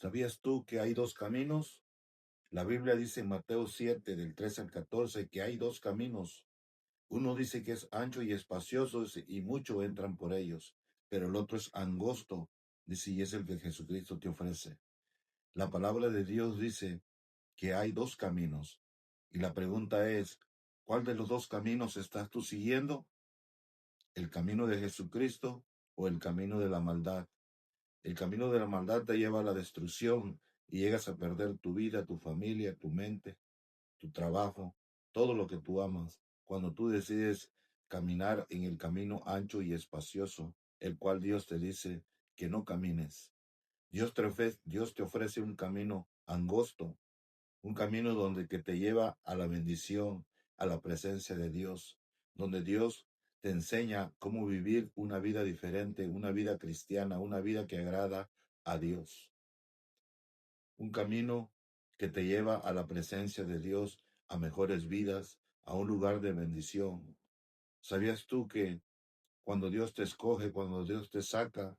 ¿Sabías tú que hay dos caminos? La Biblia dice en Mateo 7, del 13 al 14, que hay dos caminos. Uno dice que es ancho y espacioso y muchos entran por ellos, pero el otro es angosto, dice, y es el que Jesucristo te ofrece. La palabra de Dios dice que hay dos caminos. Y la pregunta es, ¿cuál de los dos caminos estás tú siguiendo? ¿El camino de Jesucristo o el camino de la maldad? El camino de la maldad te lleva a la destrucción y llegas a perder tu vida, tu familia, tu mente, tu trabajo, todo lo que tú amas. Cuando tú decides caminar en el camino ancho y espacioso, el cual Dios te dice que no camines. Dios te ofrece un camino angosto, un camino donde que te lleva a la bendición, a la presencia de Dios, donde Dios te enseña cómo vivir una vida diferente, una vida cristiana, una vida que agrada a Dios. Un camino que te lleva a la presencia de Dios, a mejores vidas, a un lugar de bendición. ¿Sabías tú que cuando Dios te escoge, cuando Dios te saca,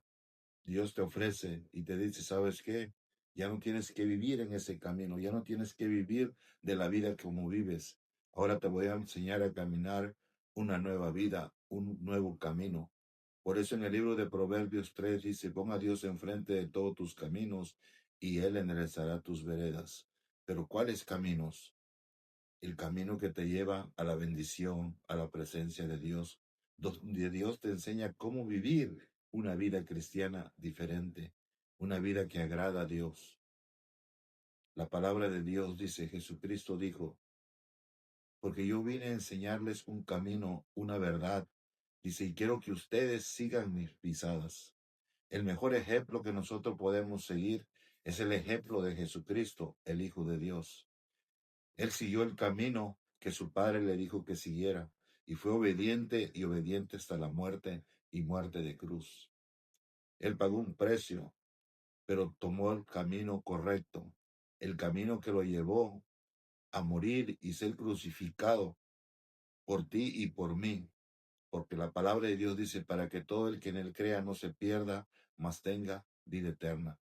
Dios te ofrece y te dice, ¿sabes qué? Ya no tienes que vivir en ese camino, ya no tienes que vivir de la vida como vives. Ahora te voy a enseñar a caminar una nueva vida, un nuevo camino. Por eso en el libro de Proverbios 3 dice, pon a Dios enfrente de todos tus caminos y Él enderezará tus veredas. Pero ¿cuáles caminos? El camino que te lleva a la bendición, a la presencia de Dios, donde Dios te enseña cómo vivir una vida cristiana diferente, una vida que agrada a Dios. La palabra de Dios dice, Jesucristo dijo, porque yo vine a enseñarles un camino, una verdad. Dice, y quiero que ustedes sigan mis pisadas. El mejor ejemplo que nosotros podemos seguir es el ejemplo de Jesucristo, el Hijo de Dios. Él siguió el camino que su padre le dijo que siguiera y fue obediente y obediente hasta la muerte y muerte de cruz. Él pagó un precio, pero tomó el camino correcto, el camino que lo llevó a morir y ser crucificado por ti y por mí, porque la palabra de Dios dice para que todo el que en él crea no se pierda, mas tenga vida eterna.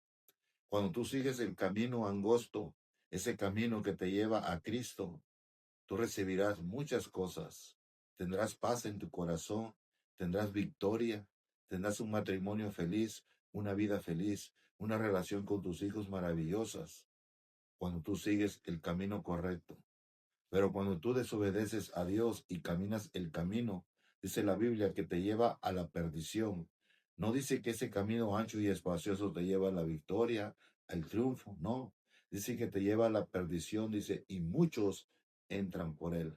Cuando tú sigues el camino angosto, ese camino que te lleva a Cristo, tú recibirás muchas cosas. Tendrás paz en tu corazón, tendrás victoria, tendrás un matrimonio feliz, una vida feliz, una relación con tus hijos maravillosas, cuando tú sigues el camino correcto. Pero cuando tú desobedeces a Dios y caminas el camino, dice la Biblia que te lleva a la perdición. No dice que ese camino ancho y espacioso te lleva a la victoria, al triunfo, no. Dice que te lleva a la perdición, dice, y muchos entran por él.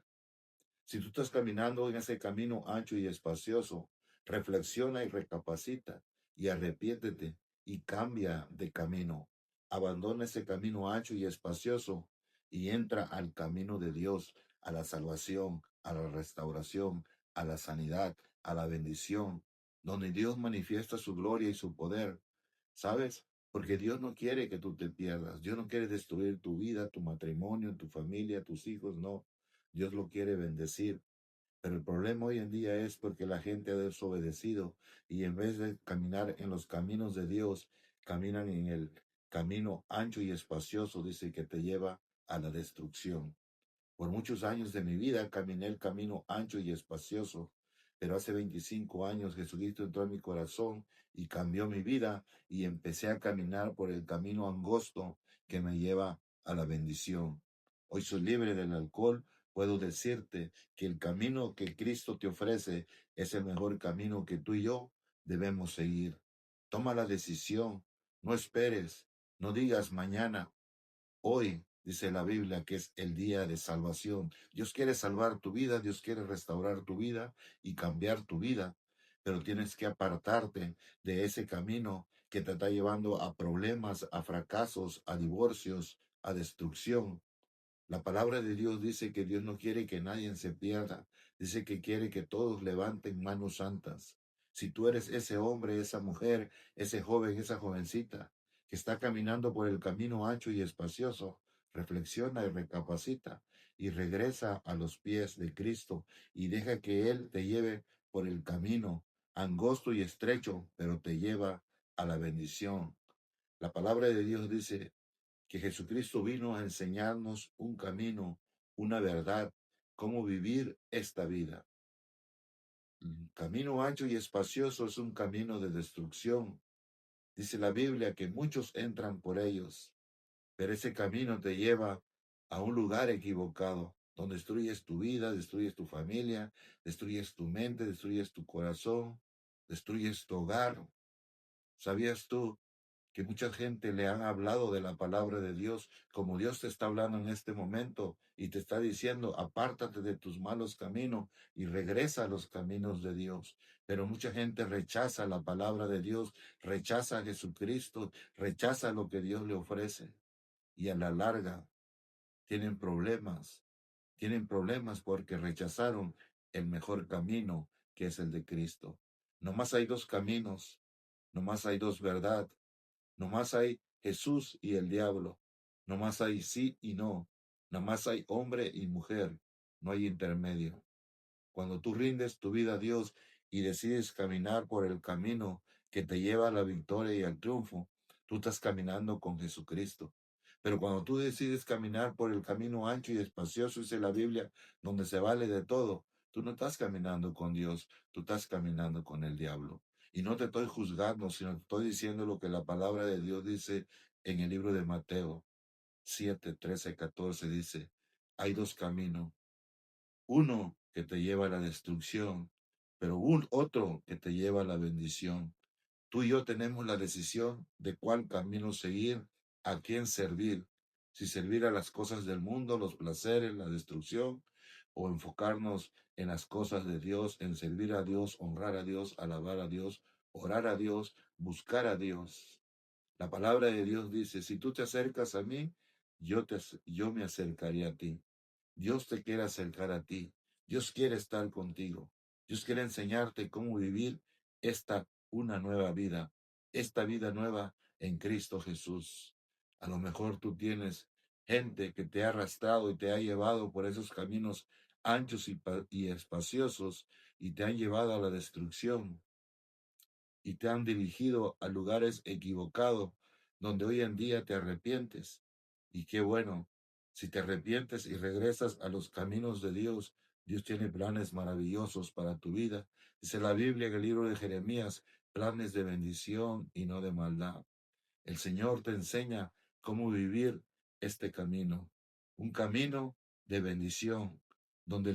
Si tú estás caminando en ese camino ancho y espacioso, reflexiona y recapacita y arrepiéntete y cambia de camino. Abandona ese camino ancho y espacioso y entra al camino de Dios, a la salvación, a la restauración, a la sanidad, a la bendición, donde Dios manifiesta su gloria y su poder. ¿Sabes? Porque Dios no quiere que tú te pierdas. Dios no quiere destruir tu vida, tu matrimonio, tu familia, tus hijos, no. Dios lo quiere bendecir. Pero el problema hoy en día es porque la gente ha desobedecido y en vez de caminar en los caminos de Dios, caminan en el camino ancho y espacioso, dice, que te lleva a la destrucción. Por muchos años de mi vida caminé el camino ancho y espacioso, pero hace 25 años Jesucristo entró en mi corazón y cambió mi vida y empecé a caminar por el camino angosto que me lleva a la bendición. Hoy soy libre del alcohol, puedo decirte que el camino que Cristo te ofrece es el mejor camino que tú y yo debemos seguir. Toma la decisión, no esperes, no digas mañana. Hoy dice la Biblia que es el día de salvación. Dios quiere salvar tu vida, Dios quiere restaurar tu vida y cambiar tu vida, pero tienes que apartarte de ese camino que te está llevando a problemas, a fracasos, a divorcios, a destrucción. La palabra de Dios dice que Dios no quiere que nadie se pierda. Dice que quiere que todos levanten manos santas. Si tú eres ese hombre, esa mujer, ese joven, esa jovencita que está caminando por el camino ancho y espacioso, reflexiona y recapacita y regresa a los pies de Cristo y deja que Él te lleve por el camino angosto y estrecho, pero te lleva a la bendición. La palabra de Dios dice que Jesucristo vino a enseñarnos un camino, una verdad, cómo vivir esta vida. El camino ancho y espacioso es un camino de destrucción. Dice la Biblia que muchos entran por ellos, pero ese camino te lleva a un lugar equivocado, donde destruyes tu vida, destruyes tu familia, destruyes tu mente, destruyes tu corazón, destruyes tu hogar. ¿Sabías tú que mucha gente le han hablado de la palabra de Dios, como Dios te está hablando en este momento y te está diciendo, apártate de tus malos caminos y regresa a los caminos de Dios? Pero mucha gente rechaza la palabra de Dios, rechaza a Jesucristo, rechaza lo que Dios le ofrece y a la larga tienen problemas porque rechazaron el mejor camino, que es el de Cristo. Nomás hay dos caminos, nomás hay dos verdad. Nomás hay Jesús y el diablo. Nomás hay sí y no. Nomás hay hombre y mujer. No hay intermedio. Cuando tú rindes tu vida a Dios y decides caminar por el camino que te lleva a la victoria y al triunfo, tú estás caminando con Jesucristo. Pero cuando tú decides caminar por el camino ancho y espacioso, dice la Biblia, donde se vale de todo, tú no estás caminando con Dios, tú estás caminando con el diablo. Y no te estoy juzgando, sino te estoy diciendo lo que la palabra de Dios dice en el libro de Mateo 7, 13, 14, dice, hay dos caminos, uno que te lleva a la destrucción, pero un otro que te lleva a la bendición. Tú y yo tenemos la decisión de cuál camino seguir, a quién servir, si servir a las cosas del mundo, los placeres, la destrucción, o enfocarnos en las cosas de Dios, en servir a Dios, honrar a Dios, alabar a Dios, orar a Dios, buscar a Dios. La palabra de Dios dice, si tú te acercas a mí, yo me acercaré a ti. Dios te quiere acercar a ti. Dios quiere estar contigo. Dios quiere enseñarte cómo vivir una nueva vida, esta vida nueva en Cristo Jesús. A lo mejor tú tienes gente que te ha arrastrado y te ha llevado por esos caminos anchos y espaciosos y te han llevado a la destrucción y te han dirigido a lugares equivocados donde hoy en día te arrepientes. Y qué bueno, si te arrepientes y regresas a los caminos de Dios, Dios tiene planes maravillosos para tu vida. Dice la Biblia en el libro de Jeremías, planes de bendición y no de maldad. El Señor te enseña cómo vivir este camino, un camino de bendición, donde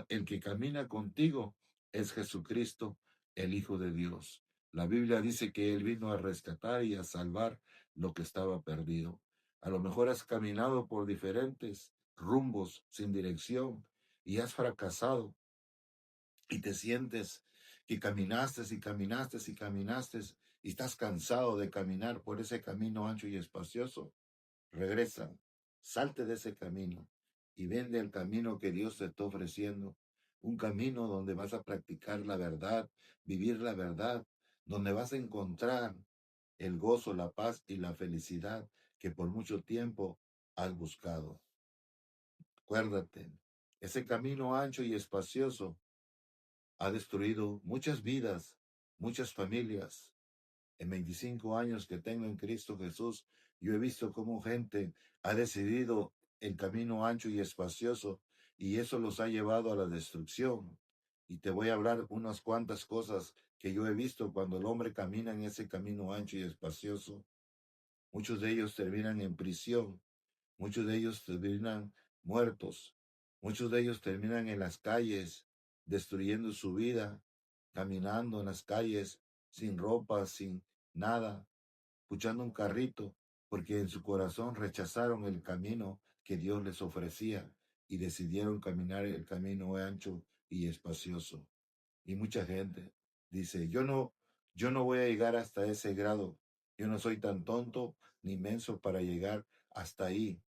el que camina contigo es Jesucristo, el Hijo de Dios. La Biblia dice que Él vino a rescatar y a salvar lo que estaba perdido. A lo mejor has caminado por diferentes rumbos sin dirección y has fracasado y te sientes que caminaste y caminaste y caminaste y estás cansado de caminar por ese camino ancho y espacioso, regresa, salte de ese camino y vende el camino que Dios te está ofreciendo, un camino donde vas a practicar la verdad, vivir la verdad, donde vas a encontrar el gozo, la paz y la felicidad que por mucho tiempo has buscado. Acuérdate, ese camino ancho y espacioso ha destruido muchas vidas, muchas familias. En 25 años que tengo en Cristo Jesús, yo he visto cómo gente ha decidido el camino ancho y espacioso y eso los ha llevado a la destrucción. Y te voy a hablar unas cuantas cosas que yo he visto cuando el hombre camina en ese camino ancho y espacioso. Muchos de ellos terminan en prisión, muchos de ellos terminan muertos. Muchos de ellos terminan en las calles, destruyendo su vida, caminando en las calles sin ropa, sin nada, escuchando un carrito, porque en su corazón rechazaron el camino que Dios les ofrecía y decidieron caminar el camino ancho y espacioso. Y mucha gente dice, yo no voy a llegar hasta ese grado. Yo no soy tan tonto ni menso para llegar hasta ahí.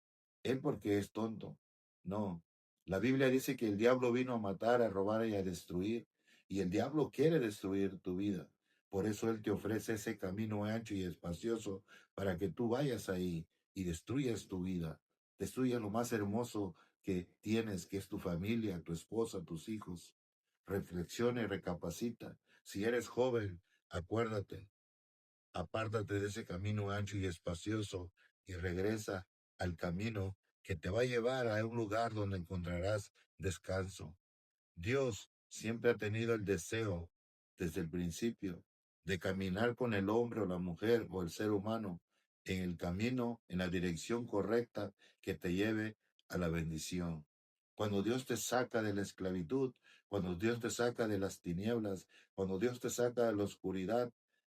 Él porque es tonto. No. La Biblia dice que el diablo vino a matar, a robar y a destruir. Y el diablo quiere destruir tu vida. Por eso Él te ofrece ese camino ancho y espacioso para que tú vayas ahí y destruyas tu vida. Destruyas lo más hermoso que tienes, que es tu familia, tu esposa, tus hijos. Reflexiona y recapacita. Si eres joven, acuérdate, Apártate de ese camino ancho y espacioso y regresa al camino que te va a llevar a un lugar donde encontrarás descanso. Dios siempre ha tenido el deseo, desde el principio, de caminar con el hombre o la mujer o el ser humano en el camino, en la dirección correcta que te lleve a la bendición. Cuando Dios te saca de la esclavitud, cuando Dios te saca de las tinieblas, cuando Dios te saca de la oscuridad,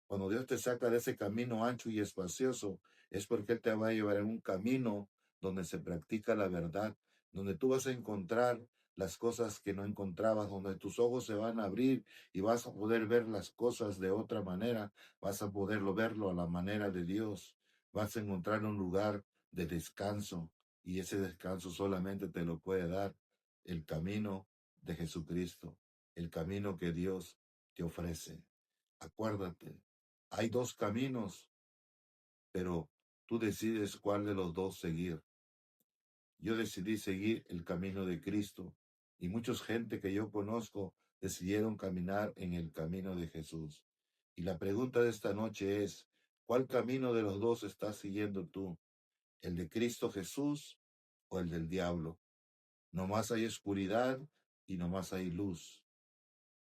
cuando Dios te saca de ese camino ancho y espacioso, es porque Él te va a llevar en un camino donde se practica la verdad, donde tú vas a encontrar las cosas que no encontrabas, donde tus ojos se van a abrir y vas a poder ver las cosas de otra manera, vas a poderlo verlo a la manera de Dios, vas a encontrar un lugar de descanso y ese descanso solamente te lo puede dar el camino de Jesucristo, el camino que Dios te ofrece. Acuérdate, hay dos caminos, pero tú decides cuál de los dos seguir. Yo decidí seguir el camino de Cristo y mucha gente que yo conozco decidieron caminar en el camino de Jesús. Y la pregunta de esta noche es, ¿cuál camino de los dos estás siguiendo tú? ¿El de Cristo Jesús o el del diablo? No más hay oscuridad y no más hay luz.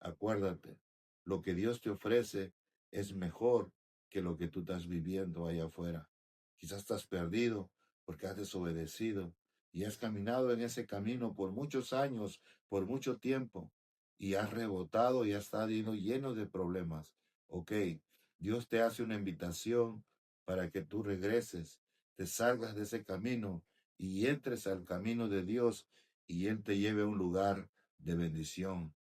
Acuérdate, lo que Dios te ofrece es mejor que lo que tú estás viviendo allá afuera. Quizás estás perdido porque has desobedecido y has caminado en ese camino por muchos años, por mucho tiempo, y has rebotado y has estado lleno de problemas. Ok, Dios te hace una invitación para que tú regreses, te salgas de ese camino y entres al camino de Dios y Él te lleve a un lugar de bendición.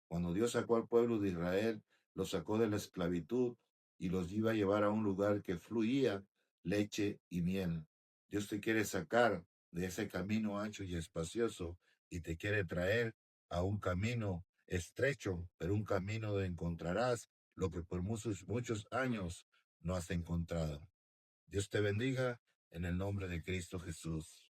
Cuando Dios sacó al pueblo de Israel, los sacó de la esclavitud y los iba a llevar a un lugar que fluía leche y miel. Dios te quiere sacar de ese camino ancho y espacioso y te quiere traer a un camino estrecho, pero un camino donde encontrarás lo que por muchos años no has encontrado. Dios te bendiga en el nombre de Cristo Jesús.